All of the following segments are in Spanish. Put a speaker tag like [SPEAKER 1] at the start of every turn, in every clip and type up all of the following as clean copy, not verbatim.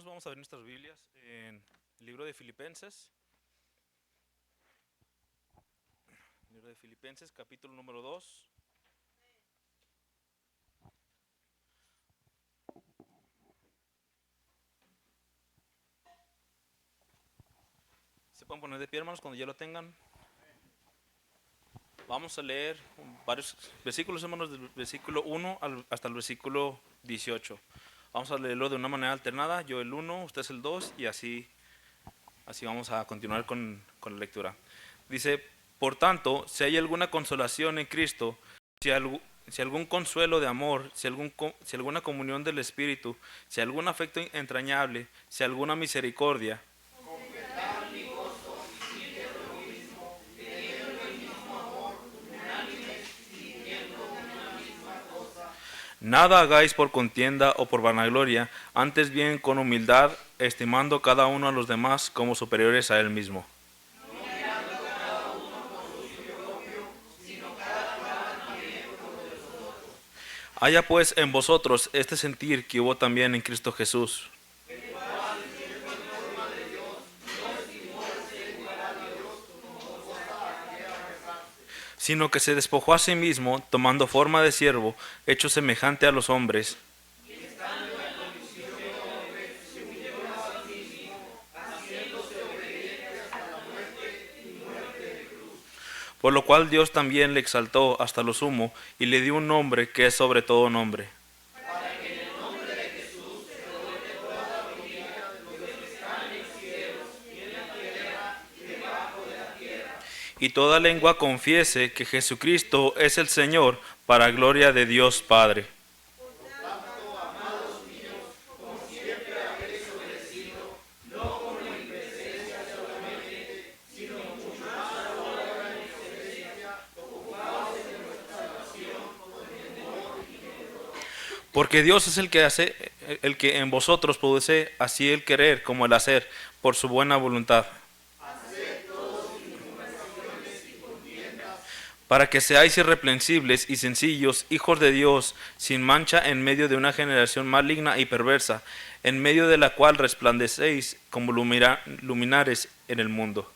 [SPEAKER 1] Vamos a ver nuestras Biblias en el libro de Filipenses. Libro de Filipenses, capítulo número 2. Se pueden poner de pie, hermanos, cuando ya lo tengan. Vamos a leer varios versículos, hermanos, del versículo 1 hasta el versículo 18. Vamos a leerlo de una manera alternada, yo el 1, usted el 2 y así vamos a continuar con la lectura. Dice, por tanto, si hay alguna consolación en Cristo, si algún consuelo de amor, si alguna comunión del Espíritu, si algún afecto entrañable, si alguna misericordia, nada hagáis por contienda o por vanagloria, antes bien con humildad, estimando cada uno a los demás como superiores a él mismo. Haya pues en vosotros este sentir que hubo también en Cristo Jesús, sino que se despojó a sí mismo, tomando forma de siervo, hecho semejante a los hombres, por lo cual Dios también le exaltó hasta lo sumo y le dio un nombre que es sobre todo nombre. Y toda lengua confiese que Jesucristo es el Señor, para gloria de Dios Padre. Porque Dios es el que en vosotros produce así el querer como el hacer, por su buena voluntad. Para que seáis irreprensibles y sencillos, hijos de Dios, sin mancha en medio de una generación maligna y perversa, en medio de la cual resplandecéis como luminares en el mundo.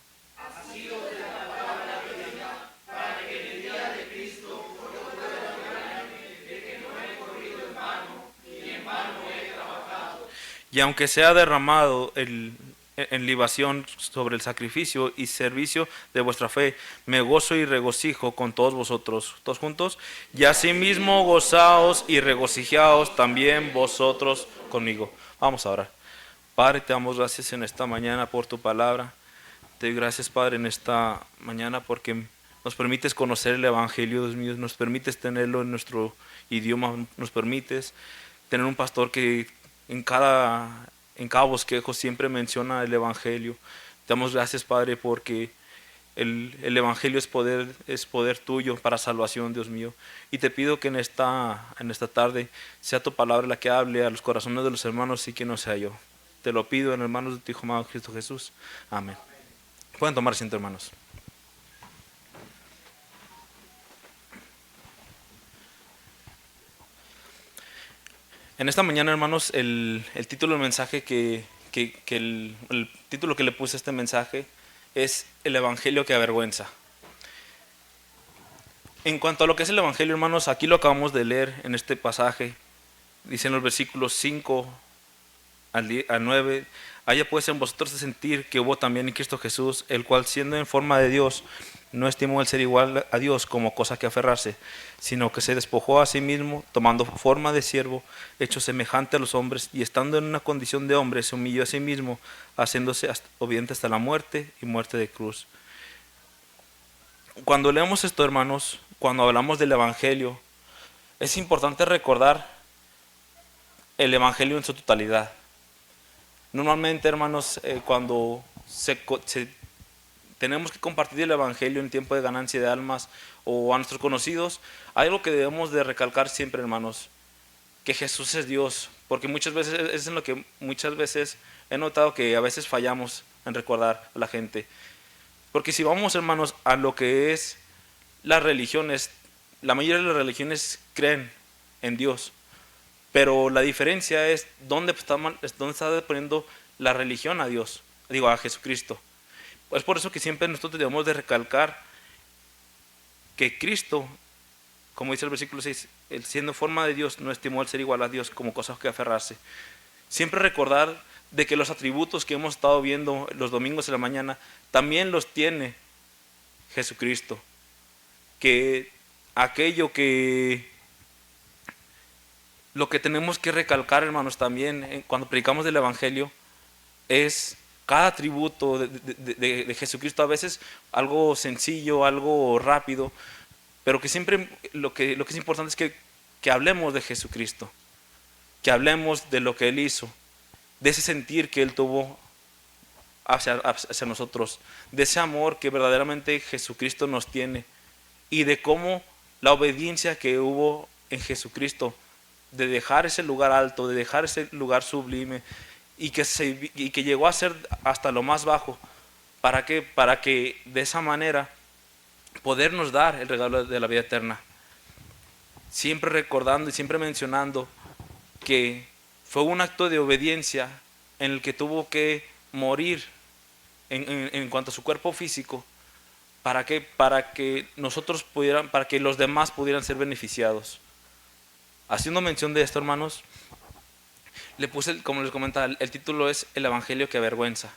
[SPEAKER 1] Y aunque sea derramado en libación sobre el sacrificio y servicio de vuestra fe, me gozo y regocijo con todos vosotros, todos juntos, y asimismo gozaos y regocijaos también vosotros conmigo. Vamos a orar. Padre, te damos gracias en esta mañana por tu palabra. Te doy gracias, Padre, en esta mañana porque nos permites conocer el Evangelio, Dios mío, nos permites tenerlo en nuestro idioma, nos permites tener un pastor que en cada bosquejo siempre menciona el Evangelio. Te damos gracias, Padre, porque el Evangelio es poder tuyo para salvación, Dios mío. Y te pido que en esta tarde sea tu palabra la que hable a los corazones de los hermanos y que no sea yo. Te lo pido en hermanos de tu Hijo amado Cristo Jesús. Amén. Pueden tomar asiento, hermanos. En esta mañana, hermanos, el título del mensaje el título que le puse a este mensaje es El Evangelio que avergüenza. En cuanto a lo que es el Evangelio, hermanos, aquí lo acabamos de leer en este pasaje. Dice en los versículos 5 al 9, haya pues en vosotros de sentir que hubo también en Cristo Jesús, el cual siendo en forma de Dios, no estimó el ser igual a Dios como cosa que aferrarse, sino que se despojó a sí mismo, tomando forma de siervo, hecho semejante a los hombres, y estando en una condición de hombre, se humilló a sí mismo, haciéndose obediente hasta la muerte y muerte de cruz. Cuando leemos esto, hermanos, cuando hablamos del Evangelio, es importante recordar el Evangelio en su totalidad. Normalmente, hermanos, cuando tenemos que compartir el Evangelio en tiempo de ganancia de almas o a nuestros conocidos, hay algo que debemos de recalcar siempre, hermanos, que Jesús es Dios, porque muchas veces es en lo que muchas veces he notado que a veces fallamos en recordar a la gente. Porque si vamos, hermanos, a lo que es las religiones, la mayoría de las religiones creen en Dios, Pero la diferencia es dónde está poniendo la religión a Dios, digo, a Jesucristo. Es por eso que siempre nosotros debemos de recalcar que Cristo, como dice el versículo 6, el siendo forma de Dios, no estimó el ser igual a Dios como cosa que aferrarse. Siempre recordar de que los atributos que hemos estado viendo los domingos en la mañana, también los tiene Jesucristo. Que aquello que lo que tenemos que recalcar, hermanos, también cuando predicamos del Evangelio, es cada atributo de Jesucristo, a veces algo sencillo, algo rápido, pero que siempre lo que es importante es que hablemos de Jesucristo, que hablemos de lo que Él hizo, de ese sentir que Él tuvo hacia nosotros, de ese amor que verdaderamente Jesucristo nos tiene y de cómo la obediencia que hubo en Jesucristo, de dejar ese lugar alto, de dejar ese lugar sublime y que llegó a ser hasta lo más bajo. ¿Para qué? Para que de esa manera podernos dar el regalo de la vida eterna. Siempre recordando y siempre mencionando que fue un acto de obediencia en el que tuvo que morir en cuanto a su cuerpo físico. ¿Para qué? Para que nosotros pudieran, para que los demás pudieran ser beneficiados. Haciendo mención de esto, hermanos, le puse, como les comentaba, el título es El Evangelio que avergüenza.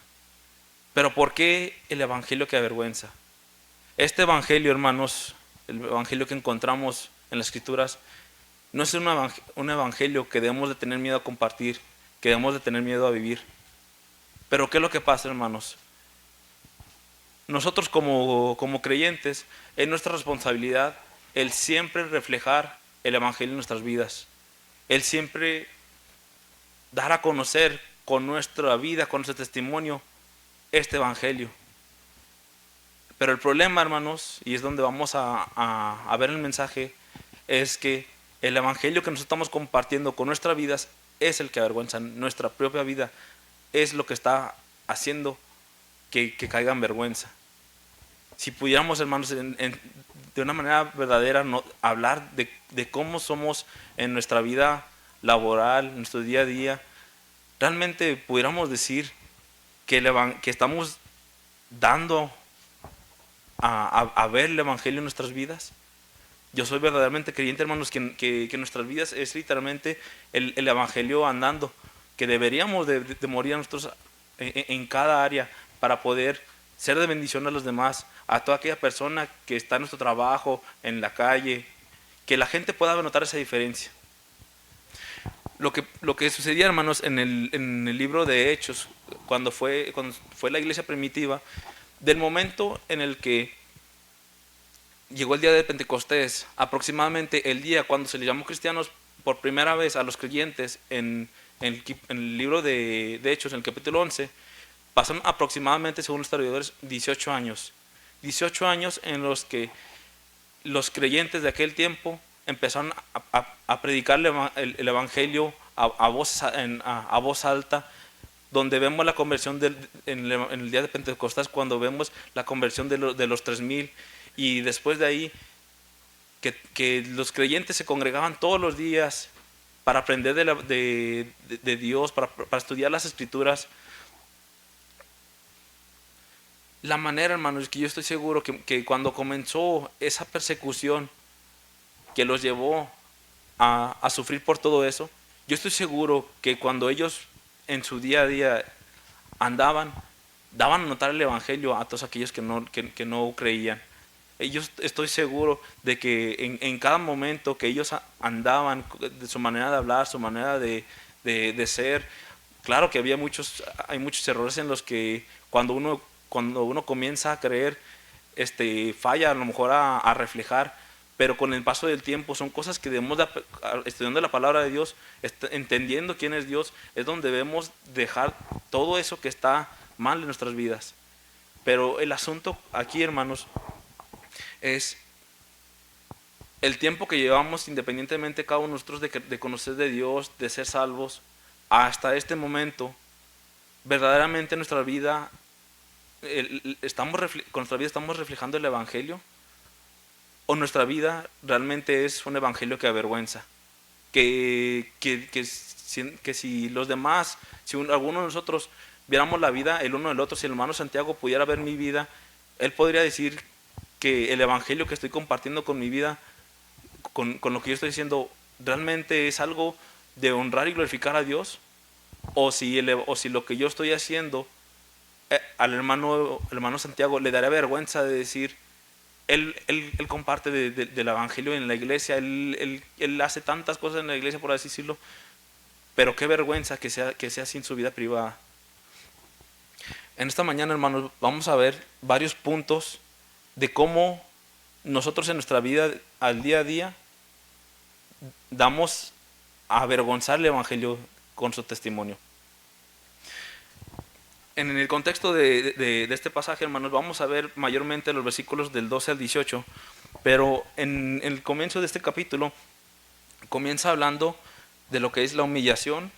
[SPEAKER 1] Pero ¿por qué el Evangelio que avergüenza? Este Evangelio, hermanos, el Evangelio que encontramos en las Escrituras, no es un Evangelio que debemos de tener miedo a compartir, que debemos de tener miedo a vivir. Pero ¿qué es lo que pasa, hermanos? Nosotros como creyentes, es nuestra responsabilidad el siempre reflejar el Evangelio en nuestras vidas. El siempre dar a conocer con nuestra vida, con nuestro testimonio, este Evangelio. Pero el problema, hermanos, y es donde vamos a ver el mensaje, es que el Evangelio que nosotros estamos compartiendo con nuestras vidas es el que avergüenza. Nuestra propia vida es lo que está haciendo que caiga en vergüenza. Si pudiéramos, hermanos, de una manera verdadera hablar de cómo somos en nuestra vida laboral, en nuestro día a día, realmente pudiéramos decir que estamos dando a ver el Evangelio en nuestras vidas. Yo soy verdaderamente creyente, hermanos, que nuestras vidas es literalmente el Evangelio andando, que deberíamos de morir a nosotros en cada área para poder ser de bendición a los demás, a toda aquella persona que está en nuestro trabajo, en la calle, que la gente pueda notar esa diferencia. Lo que sucedía, hermanos, en el libro de Hechos, cuando fue la iglesia primitiva, del momento en el que llegó el día de Pentecostés, aproximadamente el día cuando se les llamó cristianos por primera vez a los creyentes en el libro de Hechos, en el capítulo 11, pasaron aproximadamente, según los historiadores, 18 años. 18 años en los que los creyentes de aquel tiempo empezaron a predicar el Evangelio a voz alta, donde vemos la conversión en el día de Pentecostés, cuando vemos la conversión de los 3000, y después de ahí que los creyentes se congregaban todos los días para aprender de Dios, para estudiar las Escrituras. La manera, hermanos, que yo estoy seguro que cuando comenzó esa persecución que los llevó a sufrir por todo eso, yo estoy seguro que cuando ellos en su día a día daban a notar el Evangelio a todos aquellos que no creían. Ellos, estoy seguro de que en cada momento que ellos andaban, de su manera de hablar, su manera de ser, claro que hay muchos errores en los que cuando uno comienza a creer, falla a lo mejor a reflejar, pero con el paso del tiempo son cosas que debemos estudiando la palabra de Dios, entendiendo quién es Dios, es donde debemos dejar todo eso que está mal en nuestras vidas. Pero el asunto aquí, hermanos, es el tiempo que llevamos, independientemente cada uno de nosotros de conocer de Dios, de ser salvos, hasta este momento, verdaderamente nuestra vida, con nuestra vida estamos reflejando el Evangelio, o nuestra vida realmente es un Evangelio que avergüenza. que si los demás, si alguno de nosotros viéramos la vida el uno del otro, si el hermano Santiago pudiera ver mi vida, él podría decir que el evangelio que estoy compartiendo con mi vida, con lo que yo estoy diciendo, realmente es algo de honrar y glorificar a Dios, o si lo que yo estoy haciendo al hermano Santiago le daría vergüenza de decir, él comparte del evangelio en la iglesia, él hace tantas cosas en la iglesia, por así decirlo, pero qué vergüenza que sea sin su vida privada. En esta mañana, hermanos, vamos a ver varios puntos de cómo nosotros en nuestra vida al día a día damos a avergonzar el evangelio con su testimonio. En el contexto de este pasaje, hermanos, vamos a ver mayormente los versículos del 12 al 18, pero en el comienzo de este capítulo comienza hablando de lo que es la humillación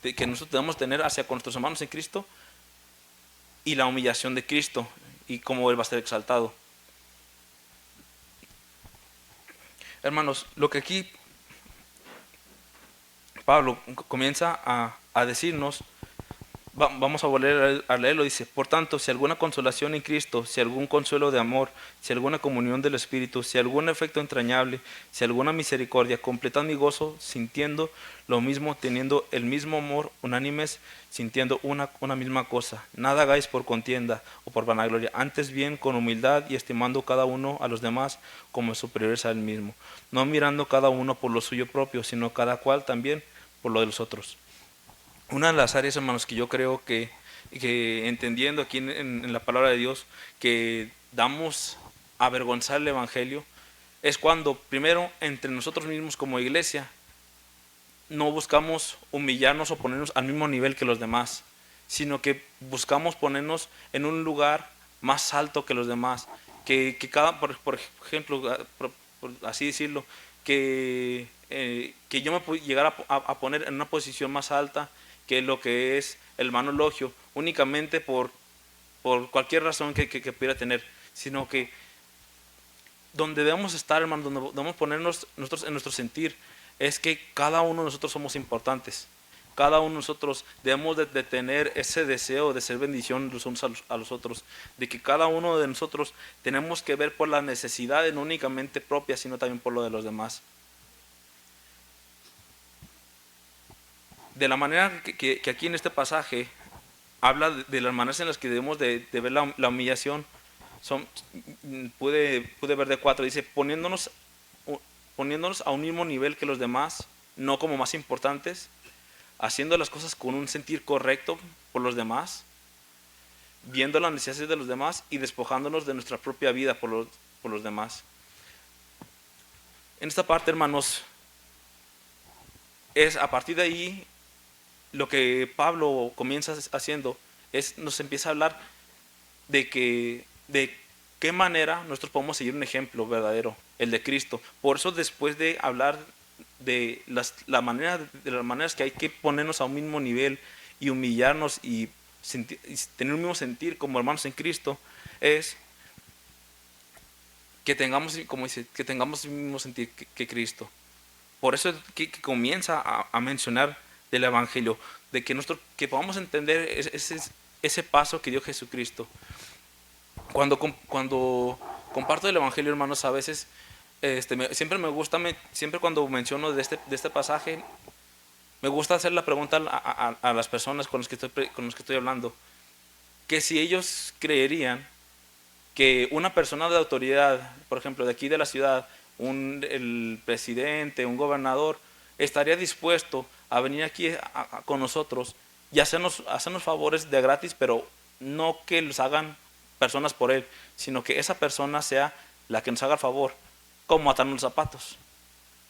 [SPEAKER 1] que nosotros debemos tener hacia nuestros hermanos en Cristo y la humillación de Cristo y cómo Él va a ser exaltado. Hermanos, lo que aquí Pablo comienza a decirnos, vamos a volver a leerlo, dice: por tanto, si alguna consolación en Cristo, si algún consuelo de amor, si alguna comunión del Espíritu, si algún afecto entrañable, si alguna misericordia, completad mi gozo sintiendo lo mismo, teniendo el mismo amor, unánimes, sintiendo una misma cosa. Nada hagáis por contienda o por vanagloria, antes bien con humildad y estimando cada uno a los demás como superiores a él mismo, no mirando cada uno por lo suyo propio, sino cada cual también por lo de los otros. Una de las áreas, hermanos, que yo creo que entendiendo aquí en la palabra de Dios, que damos a avergonzar el evangelio, es cuando primero entre nosotros mismos como iglesia no buscamos humillarnos o ponernos al mismo nivel que los demás, sino que buscamos ponernos en un lugar más alto que los demás, que por ejemplo, por así decirlo, que yo me puedo llegar a poner en una posición más alta que lo que es el hermano Logio, únicamente por cualquier razón que pudiera tener, sino que donde debemos estar, hermano, donde debemos ponernos nosotros en nuestro sentir, es que cada uno de nosotros somos importantes. Cada uno de nosotros debemos de tener ese deseo de ser bendición los unos a los otros, de que cada uno de nosotros tenemos que ver por las necesidades no únicamente propias, sino también por lo de los demás. De la manera que aquí en este pasaje habla de las maneras en las que debemos de ver la humillación, pude ver de 4, dice: poniéndonos a un mismo nivel que los demás, no como más importantes, haciendo las cosas con un sentir correcto por los demás, viendo las necesidades de los demás y despojándonos de nuestra propia vida por los demás. En esta parte, hermanos, es a partir de ahí lo que Pablo comienza haciendo, nos empieza a hablar de qué manera nosotros podemos seguir un ejemplo verdadero, el de Cristo. Por eso, después de hablar de las maneras que hay que ponernos a un mismo nivel y humillarnos y tener un mismo sentir como hermanos en Cristo, es que tengamos, como dice, que tengamos el mismo sentir que Cristo. Por eso es que comienza a mencionar del Evangelio, de que podamos entender ese paso que dio Jesucristo. Cuando comparto el Evangelio, hermanos, a veces siempre me gusta, siempre cuando menciono de este pasaje, me gusta hacer la pregunta a las personas con los que estoy hablando, que si ellos creerían que una persona de autoridad, por ejemplo, de aquí de la ciudad, el presidente, un gobernador, estaría dispuesto a venir aquí con nosotros y hacernos favores de gratis, pero no que los hagan personas por él, sino que esa persona sea la que nos haga el favor, como atarnos los zapatos.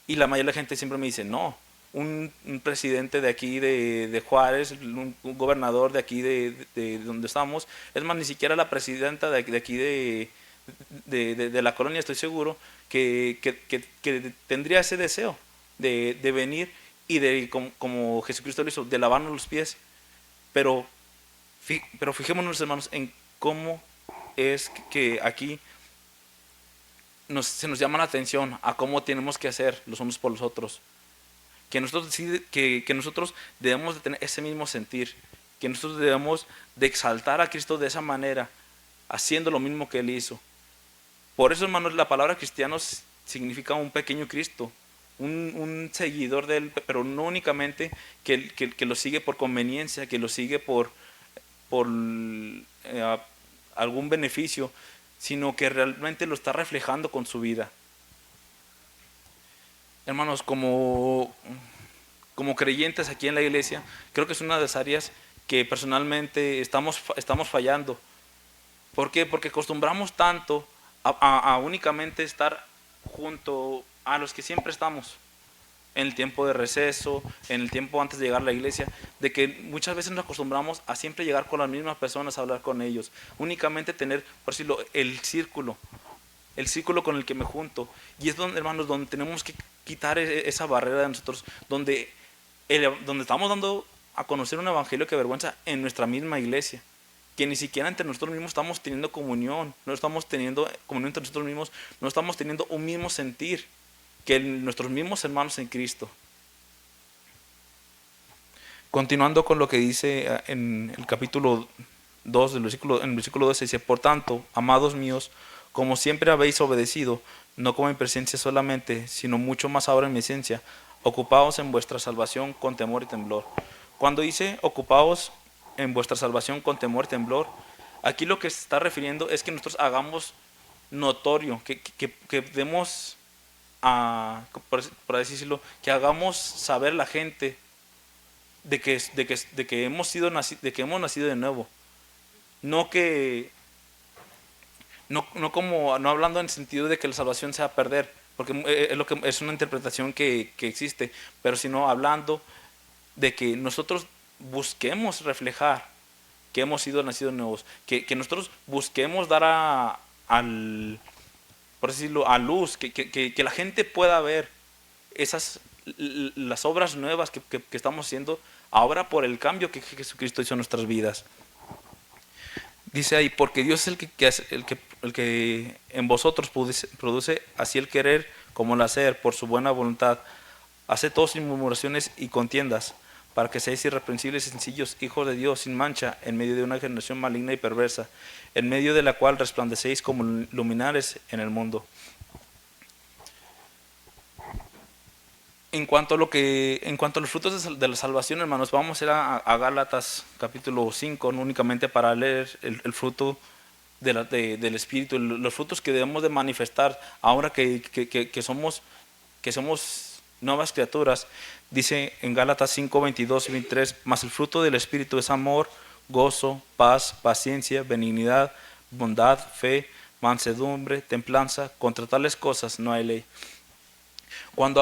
[SPEAKER 1] Y la mayoría de la gente siempre me dice: no, un presidente de aquí de Juárez, un gobernador de aquí de donde estamos, es más, ni siquiera la presidenta de aquí de la colonia, estoy seguro, que tendría ese deseo de venir y como Jesucristo lo hizo, de lavarnos los pies. Pero fijémonos, hermanos, en cómo es que aquí se nos llama la atención a cómo tenemos que hacer los unos por los otros. que nosotros, que nosotros debemos de tener ese mismo sentir, que nosotros debemos de exaltar a Cristo de esa manera, haciendo lo mismo que Él hizo. Por eso, hermanos, la palabra cristiano significa un pequeño Cristo, un seguidor de Él, pero no únicamente que lo sigue por conveniencia, que lo sigue por algún beneficio, sino que realmente lo está reflejando con su vida. Hermanos, como creyentes aquí en la iglesia, creo que es una de las áreas que personalmente estamos fallando. ¿Por qué? Porque acostumbramos tanto a únicamente estar junto a los que siempre estamos, en el tiempo de receso, en el tiempo antes de llegar a la iglesia, de que muchas veces nos acostumbramos a siempre llegar con las mismas personas, a hablar con ellos, únicamente tener, por decirlo, el círculo con el que me junto. Y es donde, hermanos, donde tenemos que quitar esa barrera de nosotros, donde estamos dando a conocer un evangelio que avergüenza en nuestra misma iglesia, que ni siquiera entre nosotros mismos estamos teniendo comunión, no estamos teniendo comunión entre nosotros mismos, no estamos teniendo un mismo sentir que nuestros mismos hermanos en Cristo. Continuando con lo que dice en el capítulo 2, en el versículo 12, dice: por tanto, amados míos, como siempre habéis obedecido, no como en presencia solamente, sino mucho más ahora en mi esencia, ocupaos en vuestra salvación con temor y temblor. Cuando dice ocupaos en vuestra salvación con temor y temblor, aquí lo que se está refiriendo es que nosotros hagamos notorio, que demos por así decirlo, que hagamos saber a la gente de que hemos nacido de nuevo. No que no hablando en el sentido de que la salvación sea perder, porque es una interpretación que existe, pero sino hablando de que nosotros busquemos reflejar que hemos sido nacidos nuevos, que nosotros busquemos dar por decirlo, a luz, que la gente pueda ver las obras nuevas que estamos haciendo ahora por el cambio que Jesucristo hizo en nuestras vidas. Dice ahí: porque Dios es el que en vosotros produce así el querer como el hacer por su buena voluntad. Hace todo sin murmuraciones y contiendas, para que seáis irreprensibles y sencillos, hijos de Dios, sin mancha, en medio de una generación maligna y perversa, en medio de la cual resplandecéis como luminares en el mundo. En cuanto a los frutos de la salvación, hermanos, vamos a ir a Gálatas capítulo 5, no únicamente para leer el fruto del Espíritu, los frutos que debemos de manifestar ahora que somos nuevas criaturas. Dice en Gálatas 5, 22 y 23: mas el fruto del Espíritu es amor, gozo, paz, paciencia, benignidad, bondad, fe, mansedumbre, templanza. Contra tales cosas no hay ley. Como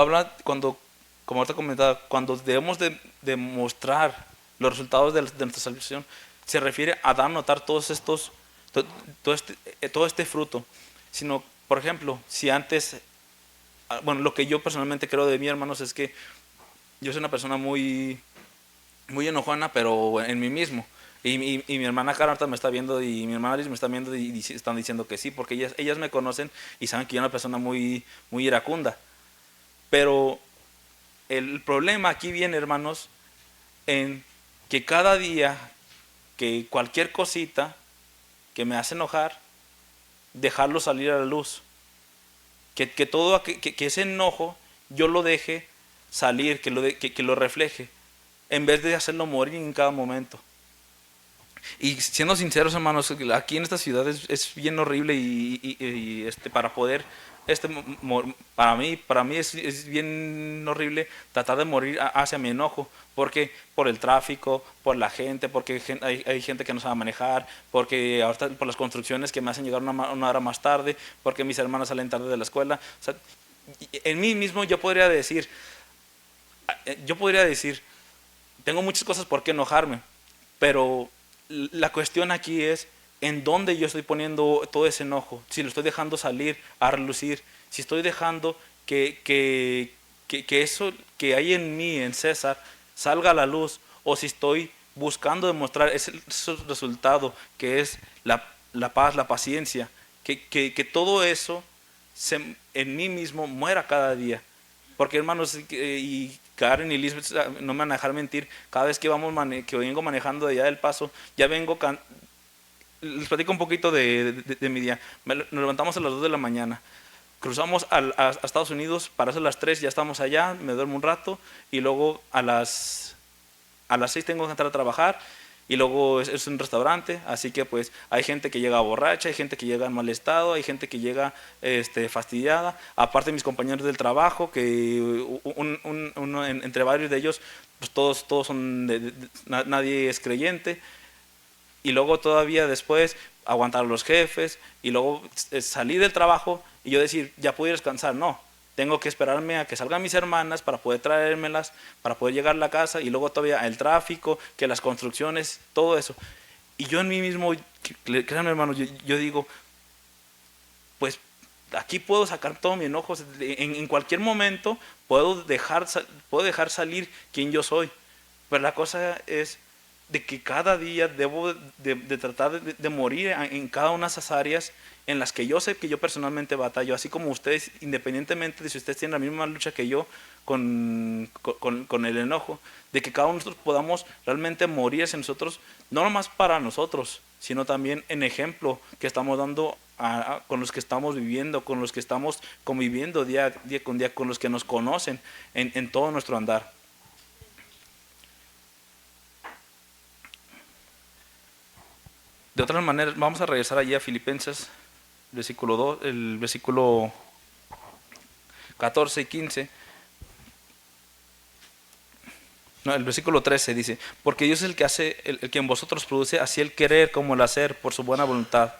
[SPEAKER 1] ahorita comentaba, cuando debemos de mostrar los resultados de nuestra salvación, se refiere a dar a notar todo este fruto. Sino, por ejemplo, si antes, bueno, lo que yo personalmente creo de mí, hermanos, es que yo soy una persona muy, muy enojona, pero en mí mismo. Y mi hermana Carlota me está viendo, y mi hermana Liz me está viendo, y están diciendo que sí, porque ellas me conocen y saben que yo soy una persona muy, muy iracunda. Pero el problema aquí viene, hermanos, en que cada día, que cualquier cosita que me hace enojar, dejarlo salir a la luz. Que ese enojo yo lo deje salir, que lo refleje, en vez de hacerlo morir en cada momento. Y siendo sinceros, hermanos, aquí en esta ciudad es bien horrible para poder para mí es bien horrible tratar de morir hacia mi enojo, porque por el tráfico, por la gente, porque hay gente que no sabe manejar, porque ahorita por las construcciones que me hacen llegar una hora más tarde, porque mis hermanas salen tarde de la escuela. O sea, en mí mismo yo podría decir, tengo muchas cosas por qué enojarme, pero la cuestión aquí es en dónde yo estoy poniendo todo ese enojo, si lo estoy dejando salir a relucir, si estoy dejando que eso que hay en mí, en César, salga a la luz, o si estoy buscando demostrar ese resultado que es la paz, la paciencia, que todo eso en mí mismo muera cada día. Porque, hermanos, y Karen y Liz no me van a dejar mentir, cada vez que que vengo manejando de allá del Paso, ya vengo, les platico un poquito de mi día. Nos levantamos a las 2 de la mañana, cruzamos a Estados Unidos, para eso a las 3 ya estamos allá, me duermo un rato y luego a las 6 tengo que entrar a trabajar y luego es un restaurante, así que pues hay gente que llega borracha, hay gente que llega en mal estado, hay gente que llega fastidiada, aparte mis compañeros del trabajo, que entre varios de ellos, pues todos son, nadie es creyente, y luego todavía después aguantar a los jefes y luego salir del trabajo y yo decir, ya puedo ir a descansar, no, tengo que esperarme a que salgan mis hermanas para poder traérmelas, para poder llegar a la casa y luego todavía el tráfico, que las construcciones, todo eso. Y yo en mí mismo, créanme hermanos, yo digo, pues aquí puedo sacar todo mi enojo, en cualquier momento puedo dejar salir quien yo soy, pero la cosa es de que cada día debo de tratar de morir en cada una de esas áreas en las que yo sé que yo personalmente batallo, así como ustedes, independientemente de si ustedes tienen la misma lucha que yo con el enojo, de que cada uno de nosotros podamos realmente morir hacia nosotros, no nomás para nosotros, sino también en ejemplo que estamos dando con los que estamos viviendo, con los que estamos conviviendo día con día, con los que nos conocen en todo nuestro andar. De otras maneras, vamos a regresar allí a Filipenses, versículo 2, el versículo 14 y 15. No, el versículo 13 dice, porque Dios es el que hace, el que en vosotros produce así el querer como el hacer por su buena voluntad.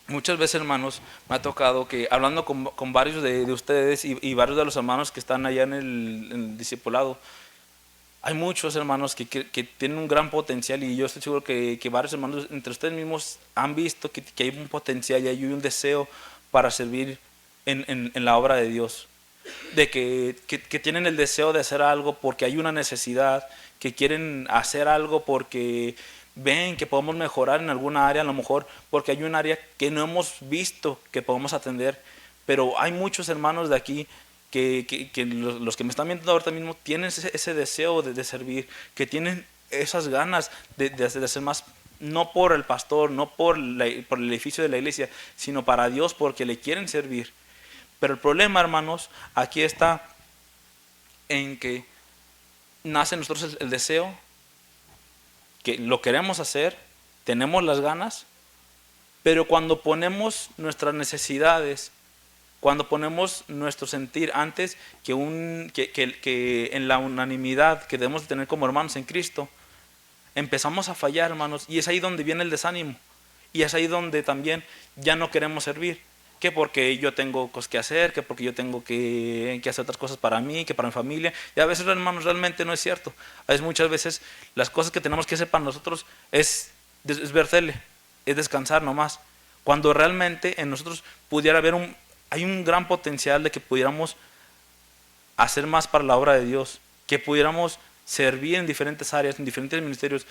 [SPEAKER 1] Muchas veces, hermanos, me ha tocado que hablando con varios de ustedes y varios de los hermanos que están allá en el discipulado, hay muchos hermanos que tienen un gran potencial y yo estoy seguro que varios hermanos entre ustedes mismos han visto que hay un potencial y hay un deseo para servir en la obra de Dios. De que tienen el deseo de hacer algo porque hay una necesidad, que quieren hacer algo porque ven que podemos mejorar en alguna área, a lo mejor porque hay un área que no hemos visto que podemos atender, pero hay muchos hermanos de aquí que los que me están viendo ahorita mismo tienen ese deseo de servir, que tienen esas ganas de hacer más, no por el pastor, no por el edificio de la iglesia, sino para Dios porque le quieren servir. Pero el problema, hermanos, aquí está en que nace en nosotros el deseo, que lo queremos hacer, tenemos las ganas, pero cuando ponemos nuestras necesidades, cuando ponemos nuestro sentir antes que en la unanimidad que debemos de tener como hermanos en Cristo, empezamos a fallar, hermanos, y es ahí donde viene el desánimo, y es ahí donde también ya no queremos servir, que porque yo tengo cosas que hacer, que porque yo tengo que hacer otras cosas para mí, que para mi familia, y a veces, hermanos, realmente no es cierto. A veces, muchas veces las cosas que tenemos que hacer para nosotros es ver tele, es descansar nomás, cuando realmente en nosotros pudiera haber hay un gran potencial de que pudiéramos hacer más para la obra de Dios, que pudiéramos servir en diferentes áreas, en diferentes ministerios.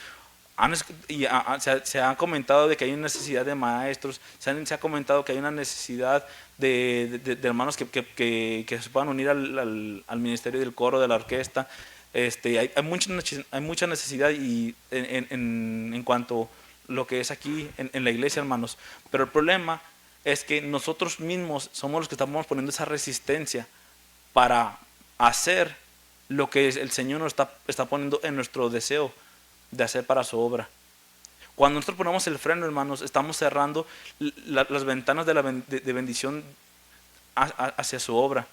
[SPEAKER 1] Se ha comentado de que hay una necesidad de maestros, se ha comentado que hay una necesidad de hermanos que se puedan unir al ministerio del coro, de la orquesta. Hay mucha necesidad y en cuanto a lo que es aquí en la iglesia, hermanos. Pero el problema es que nosotros mismos somos los que estamos poniendo esa resistencia para hacer lo que el Señor nos está poniendo en nuestro deseo de hacer para su obra. Cuando nosotros ponemos el freno, hermanos, estamos cerrando las ventanas de bendición hacia su obra,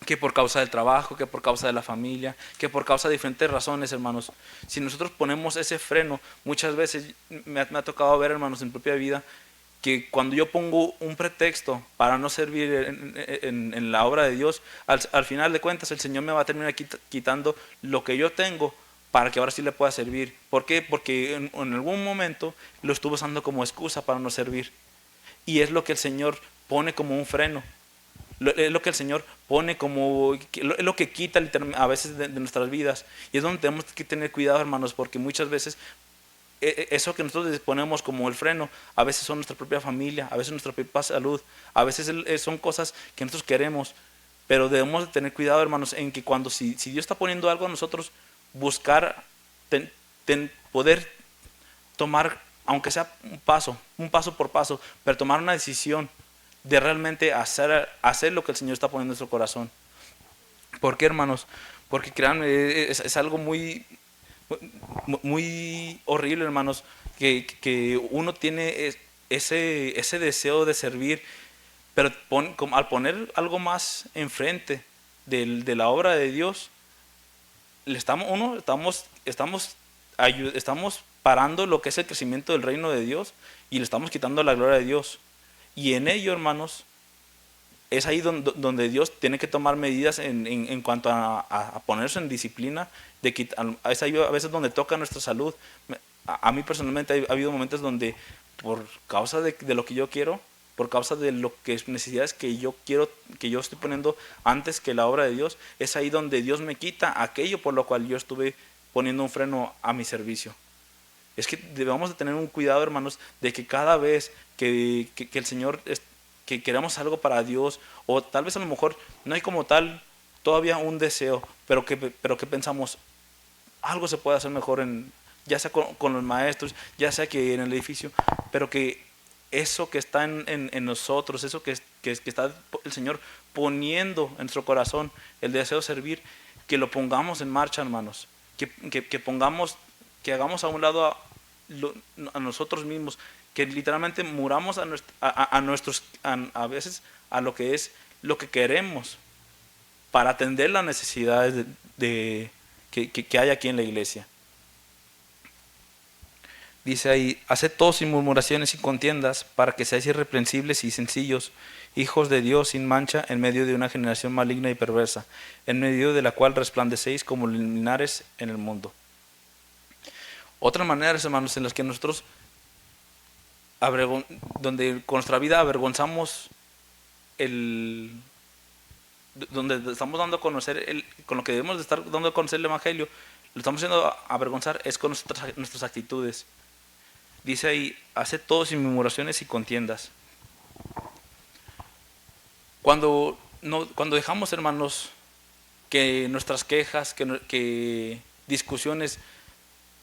[SPEAKER 1] que por causa del trabajo, que por causa de la familia, que por causa de diferentes razones, hermanos. Si nosotros ponemos ese freno, muchas veces me ha tocado ver, hermanos, en propia vida, que cuando yo pongo un pretexto para no servir en la obra de Dios, al final de cuentas el Señor me va a terminar quitando lo que yo tengo para que ahora sí le pueda servir. ¿Por qué? Porque en algún momento lo estuve usando como excusa para no servir. Y es lo que el Señor pone como un freno. Es lo que el Señor pone como, es lo que quita a veces de nuestras vidas. Y es donde tenemos que tener cuidado, hermanos, porque muchas veces eso que nosotros ponemos como el freno, a veces son nuestra propia familia, a veces nuestra propia salud, a veces son cosas que nosotros queremos, Pero debemos de tener cuidado, hermanos, en que cuando si Dios está poniendo algo a nosotros, buscar poder tomar, aunque sea un paso por paso, pero tomar una decisión de realmente hacer lo que el Señor está poniendo en nuestro corazón. ¿Por qué, hermanos? Porque créanme, es algo muy horrible, hermanos, que uno tiene ese deseo de servir, pero al poner algo más enfrente de la obra de Dios, estamos parando lo que es el crecimiento del reino de Dios y le estamos quitando la gloria de Dios. Y en ello, hermanos, es ahí donde Dios tiene que tomar medidas en cuanto a ponerse en disciplina. Es ahí a veces donde toca nuestra salud. A mí personalmente ha habido momentos donde por causa de lo que yo quiero, por causa de lo que es necesidades que yo quiero, que yo estoy poniendo antes que la obra de Dios, es ahí donde Dios me quita aquello por lo cual yo estuve poniendo un freno a mi servicio. Es que debemos de tener un cuidado, hermanos, de que cada vez que el Señor, que queramos algo para Dios, o tal vez a lo mejor no hay como tal todavía un deseo, pero que pensamos, algo se puede hacer mejor, ya sea con los maestros, ya sea que en el edificio, pero que eso que está en nosotros, eso que está el Señor poniendo en nuestro corazón, el deseo de servir, que lo pongamos en marcha, hermanos, que pongamos, que hagamos a un lado a nosotros mismos, que literalmente muramos a veces a lo que es lo que queremos para atender las necesidades que hay aquí en la iglesia. Dice ahí, haced todo sin murmuraciones y contiendas, para que seáis irreprensibles y sencillos, hijos de Dios sin mancha, en medio de una generación maligna y perversa, en medio de la cual resplandecéis como luminares en el mundo. Otras maneras, hermanos, en las que nosotros, donde con nuestra vida avergonzamos donde estamos dando a conocer, con lo que debemos de estar dando a conocer el Evangelio, lo estamos haciendo avergonzar, es con nuestras actitudes. Dice ahí, haced todo sin murmuraciones y contiendas. Cuando dejamos, hermanos, que nuestras quejas, que discusiones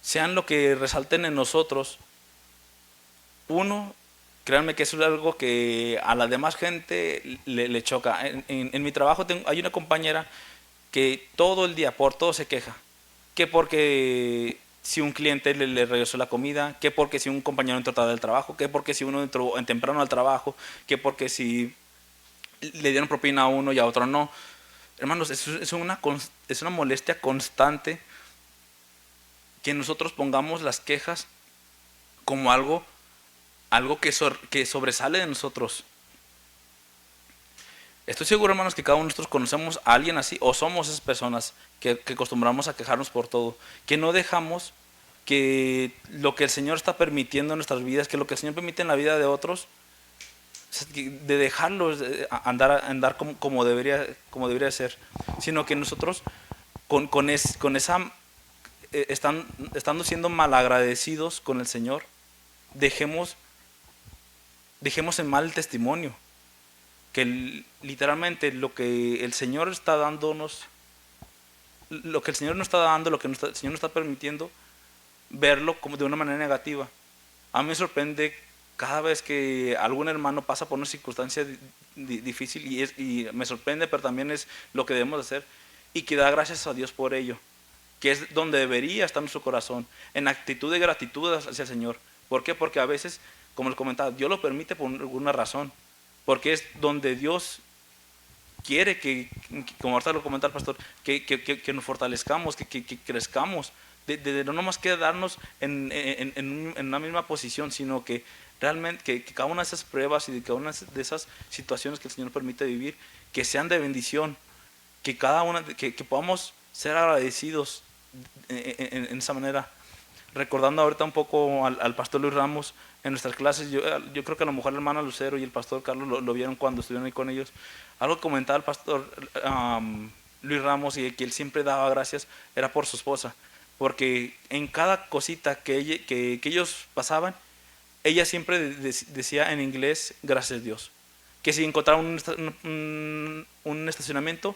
[SPEAKER 1] sean lo que resalten en nosotros, créanme que eso es algo que a la demás gente le choca. En mi trabajo hay una compañera que todo el día por todo se queja, que porque si un cliente le regresó la comida, que porque si un compañero entró tarde al trabajo, que porque si uno entró temprano al trabajo, que porque si le dieron propina a uno y a otro no. Hermanos, es una molestia constante que nosotros pongamos las quejas como algo que sobresale de nosotros. Estoy seguro, hermanos, que cada uno de nosotros conocemos a alguien así, o somos esas personas que acostumbramos a quejarnos por todo, que no dejamos que lo que el Señor está permitiendo en nuestras vidas, que lo que el Señor permite en la vida de otros, de dejarlos andar como debería ser, sino que nosotros con esa estando siendo malagradecidos con el Señor, dejemos en mal el testimonio, que literalmente lo que el Señor está dándonos, lo que el Señor nos está dando, lo que el Señor nos está permitiendo, verlo como de una manera negativa. A mí me sorprende cada vez que algún hermano pasa por una circunstancia difícil y me sorprende, pero también es lo que debemos hacer y que da gracias a Dios por ello, que es donde debería estar nuestro corazón, en actitud de gratitud hacia el Señor. ¿Por qué? Porque a veces, como les comentaba, Dios lo permite por alguna razón, porque es donde Dios quiere como ahorita lo comenta el pastor, que nos fortalezcamos, que crezcamos, de no nomás quedarnos en una misma posición, sino que realmente que cada una de esas pruebas y de cada una de esas situaciones que el Señor permite vivir, que sean de bendición, que cada una, que podamos ser agradecidos en esa manera. Recordando ahorita un poco al pastor Luis Ramos en nuestras clases, yo creo que a lo mejor la hermana Lucero y el pastor Carlos lo vieron cuando estuvieron ahí con ellos. Algo que comentaba el pastor Luis Ramos y que él siempre daba gracias era por su esposa, porque en cada cosita que ellos pasaban, ella siempre decía en inglés, gracias a Dios. que si encontraba un estacionamiento,